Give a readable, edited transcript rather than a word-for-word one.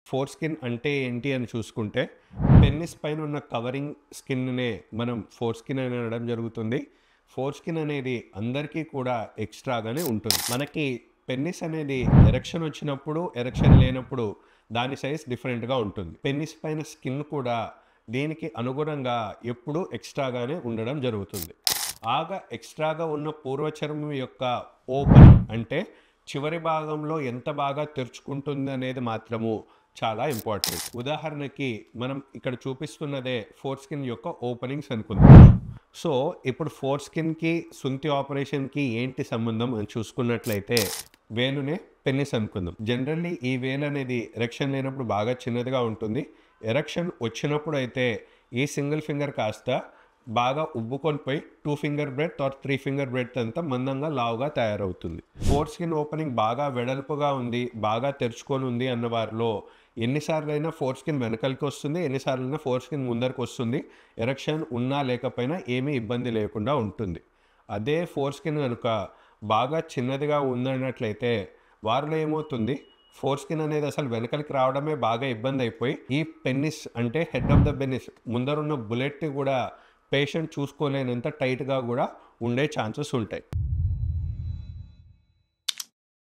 Four skin అంటే ఏంటి అని చూసుకుంటే పెన్నిస్ పైన ఉన్న కవరింగ్ స్కిన్నే మనం ఫోర్ స్కిన్ అని అనడం జరుగుతుంది. ఫోర్ స్కిన్ అనేది అందరికీ కూడా ఎక్స్ట్రాగానే ఉంటుంది. మనకి పెన్నిస్ అనేది ఎరెక్షన్ వచ్చినప్పుడు, ఎరెక్షన్ లేనప్పుడు దాని సైజ్ డిఫరెంట్గా ఉంటుంది. పెన్నిస్ పైన స్కిన్ కూడా దీనికి అనుగుణంగా ఎప్పుడూ ఎక్స్ట్రాగానే ఉండడం జరుగుతుంది. ఎక్స్ట్రాగా ఉన్న పూర్వచర్మం యొక్క ఓపెన్ అంటే చివరి భాగంలో ఎంత బాగా తెరుచుకుంటుంది అనేది మాత్రము చాలా ఇంపార్టెంట్. ఉదాహరణకి మనం ఇక్కడ చూపిస్తున్నదే ఫోర్ స్కిన్ యొక్క ఓపెనింగ్స్ అనుకుందాం. సో ఇప్పుడు ఫోర్ స్కిన్కి సుంతి ఆపరేషన్కి ఏంటి సంబంధం అని చూసుకున్నట్లయితే వేలునే పెన్నిస్ అనుకుందాం. జనరల్లీ ఈ వేలు అనేది ఎరెక్షన్ లేనప్పుడు బాగా చిన్నదిగా ఉంటుంది. ఎరెక్షన్ వచ్చినప్పుడు అయితే ఈ సింగిల్ ఫింగర్ కాస్త బాగా ఉబ్బుకొని పోయి 2 finger breadth or 3 finger breadth అంతా మందంగా లావుగా తయారవుతుంది. ఫోర్ స్కిన్ ఓపెనింగ్ బాగా వెడల్పుగా ఉంది, బాగా తెరుచుకొని ఉంది అన్న వారిలో ఎన్నిసార్లు అయినా ఫోర్ స్కిన్ వెనకలికి వస్తుంది, ఎన్నిసార్లు అయినా ఫోర్ స్కిన్ ముందరికి వస్తుంది. ఎరెక్షన్ ఉన్నా లేకపోయినా ఏమీ ఇబ్బంది లేకుండా ఉంటుంది. అదే ఫోర్ స్కిన్ కనుక బాగా చిన్నదిగా ఉందన్నట్లయితే వారిలో ఏమవుతుంది, ఫోర్ స్కిన్ అనేది అసలు వెనకలికి రావడమే బాగా ఇబ్బంది అయిపోయి ఈ పెన్నిస్ అంటే హెడ్ ఆఫ్ ద పెన్నిస్ ముందరున్న బుల్లెట్ కూడా పేషెంట్ చూసుకోలేనంత టైట్గా కూడా ఉండే ఛాన్సెస్ ఉంటాయి.